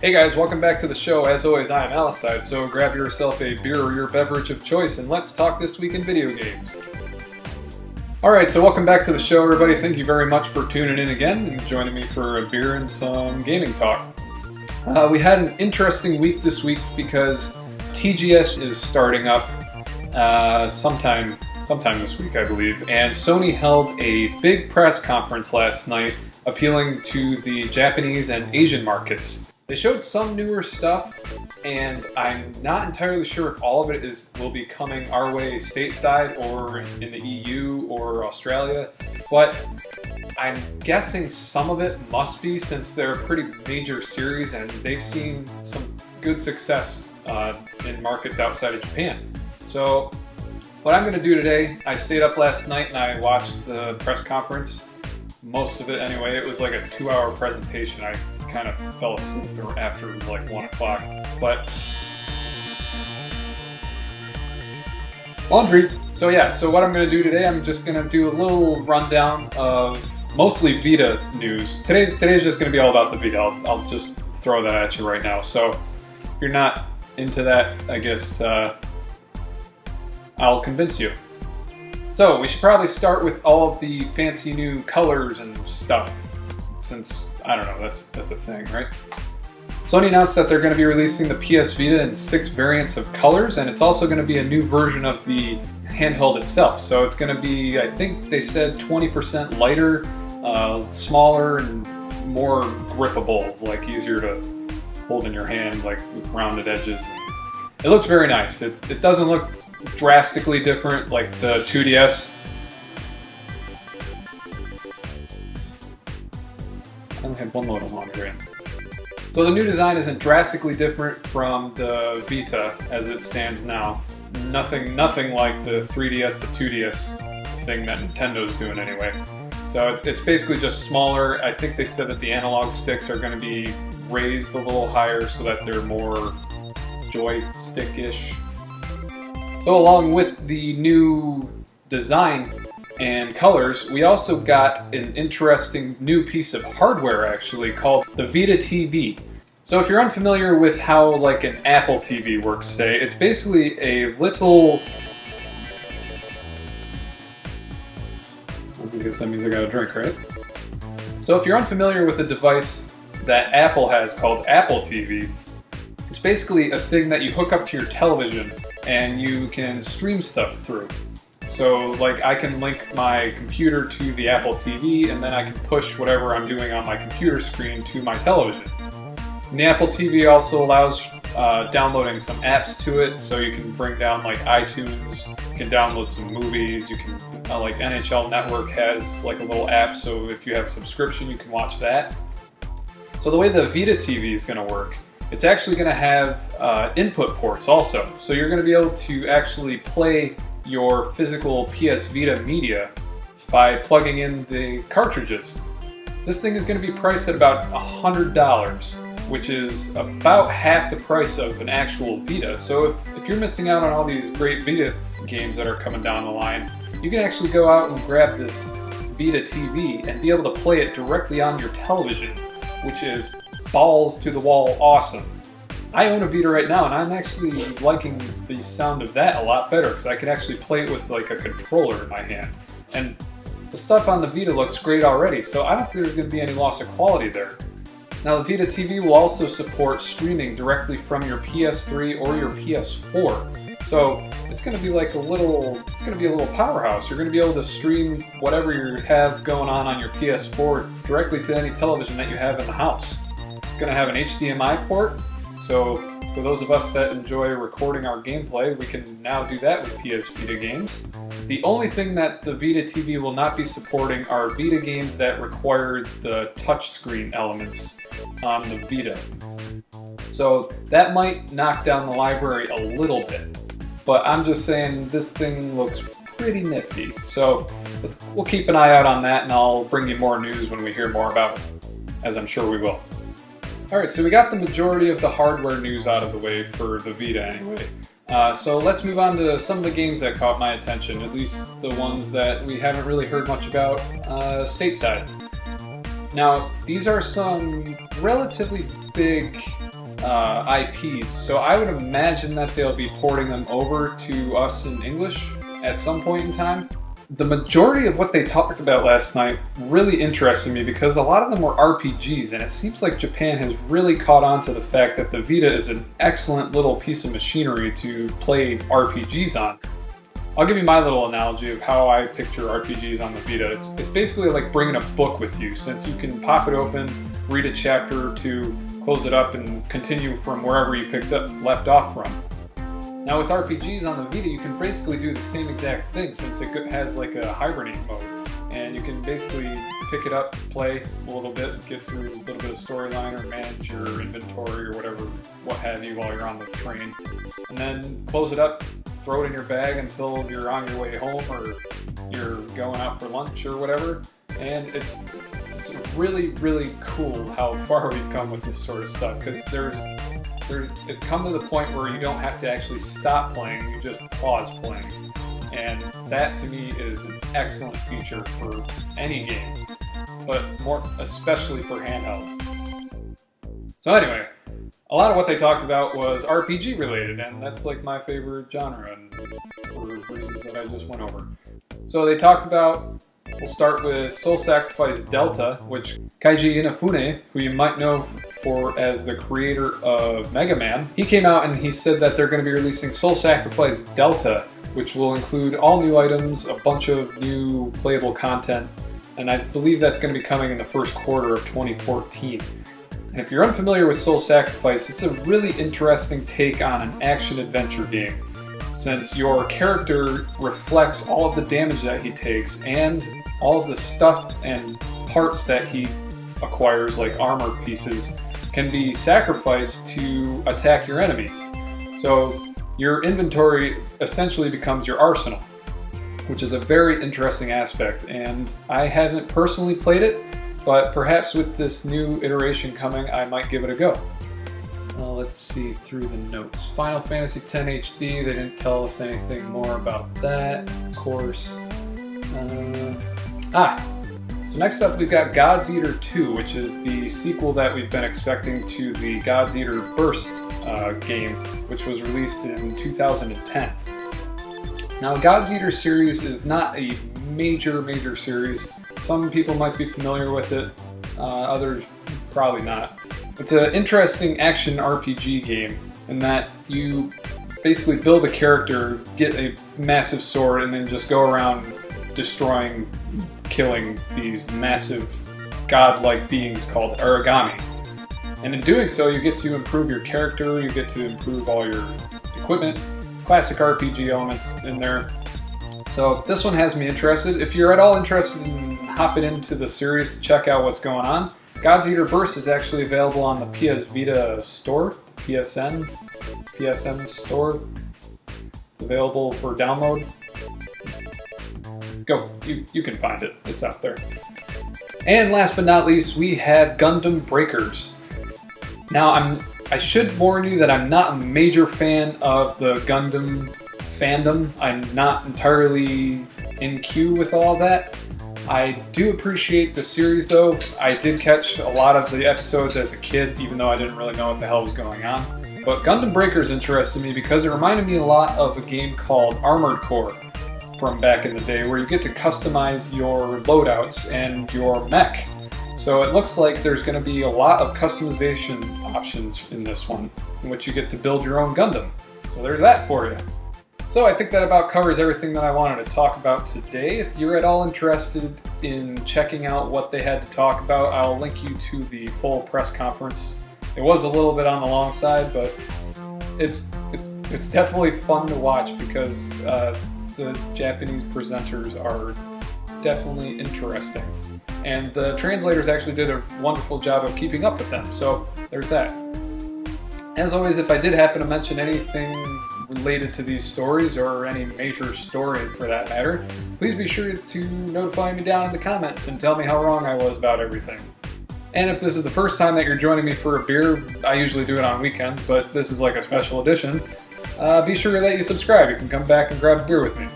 Hey guys, welcome back to the show. As always, I am Alicide, so grab yourself a beer or your beverage of choice and let's talk this week in video games. Alright, so welcome back to the show, everybody. Thank you very much for tuning in again and joining me for a beer and some gaming talk. We had an interesting week this week because TGS is starting up sometime this week, I believe, and Sony held a big press conference last night appealing to the Japanese and Asian markets. They showed some newer stuff, and I'm not entirely sure if all of it will be coming our way stateside or in the EU or Australia, but I'm guessing some of it must be, since they're a pretty major series and they've seen some good success in markets outside of Japan. So what I'm going to do today, I stayed up last night and I watched the press conference. Most of it anyway. It was like a 2-hour presentation. I kind of fell asleep after like 1 o'clock. But laundry. So yeah, so what I'm going to do today, I'm just going to do a little rundown of mostly Vita news. Today's just going to be all about the Vita. I'll just throw that at you right now. So if you're not into that, I guess I'll convince you. So we should probably start with all of the fancy new colors and stuff, since, I don't know, that's a thing, right? Sony announced that they're going to be releasing the PS Vita in 6 variants of colors, and it's also going to be a new version of the handheld itself. So it's going to be, I think they said 20% lighter, smaller, and more grippable, like easier to hold in your hand, like with rounded edges. It looks very nice. It doesn't look drastically different like the 2DS. I only had one load of laundry in. So the new design isn't drastically different from the Vita as it stands now. Nothing like the 3DS to 2DS thing that Nintendo's doing anyway. So it's basically just smaller. I think they said that the analog sticks are going to be raised a little higher so that they're more joystick-ish. So along with the new design and colors, we also got an interesting new piece of hardware actually called the Vita TV. So if you're unfamiliar with how like an Apple TV works, say, it's basically a little... I guess that means I got a drink, right? So if you're unfamiliar with a device that Apple has called Apple TV, it's basically a thing that you hook up to your television and you can stream stuff through. So like I can link my computer to the Apple TV and then I can push whatever I'm doing on my computer screen to my television. And the Apple TV also allows downloading some apps to it, so you can bring down like iTunes, you can download some movies, you can like NHL Network has like a little app, so if you have a subscription you can watch that. So the way the Vita TV is going to work, it's actually going to have input ports also. So you're going to be able to actually play your physical PS Vita media by plugging in the cartridges. This thing is going to be priced at about $100, which is about half the price of an actual Vita. So if you're missing out on all these great Vita games that are coming down the line, you can actually go out and grab this Vita TV and be able to play it directly on your television, which is balls to the wall awesome. I own a Vita right now and I'm actually liking the sound of that a lot better because I can actually play it with like a controller in my hand. And the stuff on the Vita looks great already, so I don't think there's going to be any loss of quality there. Now the Vita TV will also support streaming directly from your PS3 or your PS4. So it's going to be like a little powerhouse. You're going to be able to stream whatever you have going on your PS4 directly to any television that you have in the house. It's going to have an HDMI port, so for those of us that enjoy recording our gameplay, we can now do that with PS Vita games. The only thing that the Vita TV will not be supporting are Vita games that require the touchscreen elements on the Vita. So that might knock down the library a little bit, but I'm just saying this thing looks pretty nifty. So we'll keep an eye out on that and I'll bring you more news when we hear more about it, as I'm sure we will. Alright, so we got the majority of the hardware news out of the way for the Vita anyway. So let's move on to some of the games that caught my attention, at least the ones that we haven't really heard much about stateside. Now, these are some relatively big IPs, so I would imagine that they'll be porting them over to us in English at some point in time. The majority of what they talked about last night really interested me because a lot of them were RPGs, and it seems like Japan has really caught on to the fact that the Vita is an excellent little piece of machinery to play RPGs on. I'll give you my little analogy of how I picture RPGs on the Vita. It's basically like bringing a book with you, since you can pop it open, read a chapter or two, close it up, and continue from wherever you left off from. Now with RPGs on the Vita, you can basically do the same exact thing, since it has like a hibernate mode. And you can basically pick it up, play a little bit, get through a little bit of storyline, or manage your inventory or whatever, what have you, while you're on the train. And then close it up, throw it in your bag until you're on your way home, or you're going out for lunch or whatever. And it's really, really cool how far we've come with this sort of stuff, because it's come to the point where you don't have to actually stop playing, you just pause playing. And that to me is an excellent feature for any game, but more especially for handhelds. So anyway, a lot of what they talked about was RPG related, and that's like my favorite genre, and for reasons that I just went over. So they talked about, we'll start with Soul Sacrifice Delta, which Keiji Inafune, who you might know as the creator of Mega Man, he came out and he said that they're going to be releasing Soul Sacrifice Delta, which will include all new items, a bunch of new playable content, and I believe that's going to be coming in the first quarter of 2014. And if you're unfamiliar with Soul Sacrifice, it's a really interesting take on an action-adventure game, since your character reflects all of the damage that he takes and all of the stuff and parts that he acquires, like armor pieces, can be sacrificed to attack your enemies. So your inventory essentially becomes your arsenal, which is a very interesting aspect, and I haven't personally played it, but perhaps with this new iteration coming, I might give it a go. Well, let's see through the notes. Final Fantasy X HD, they didn't tell us anything more about that, of course. So next up we've got God's Eater 2, which is the sequel that we've been expecting to the God's Eater Burst game, which was released in 2010. Now, God's Eater series is not a major series. Some people might be familiar with it, others probably not. It's an interesting action RPG game in that you basically build a character, get a massive sword, and then just go around destroying, killing these massive godlike beings called origami. And in doing so, you get to improve your character, you get to improve all your equipment, classic RPG elements in there. So this one has me interested. If you're at all interested in hopping into the series to check out what's going on, God's Eater Burst is actually available on the PS Vita store, PSN store. It's available for download. Go, you can find it, it's out there. And last but not least, we have Gundam Breakers. Now, I should warn you that I'm not a major fan of the Gundam fandom. I'm not entirely in queue with all that. I do appreciate the series though. I did catch a lot of the episodes as a kid, even though I didn't really know what the hell was going on. But Gundam Breakers interested me because it reminded me a lot of a game called Armored Core from back in the day, where you get to customize your loadouts and your mech. So it looks like there's going to be a lot of customization options in this one, in which you get to build your own Gundam. So there's that for you. So I think that about covers everything that I wanted to talk about today. If you're at all interested in checking out what they had to talk about, I'll link you to the full press conference. It was a little bit on the long side, but it's definitely fun to watch because the Japanese presenters are definitely interesting. And the translators actually did a wonderful job of keeping up with them, so there's that. As always, if I did happen to mention anything related to these stories, or any major story for that matter, please be sure to notify me down in the comments and tell me how wrong I was about everything. And if this is the first time that you're joining me for a beer, I usually do it on weekends, but this is like a special edition, be sure that you subscribe. You can come back and grab a beer with me,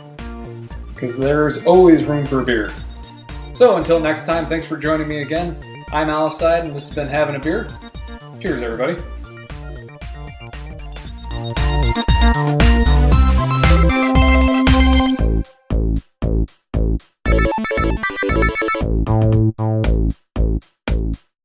because there's always room for a beer. So until next time, thanks for joining me again. I'm Alcide, and this has been Having a Beer. Cheers, everybody.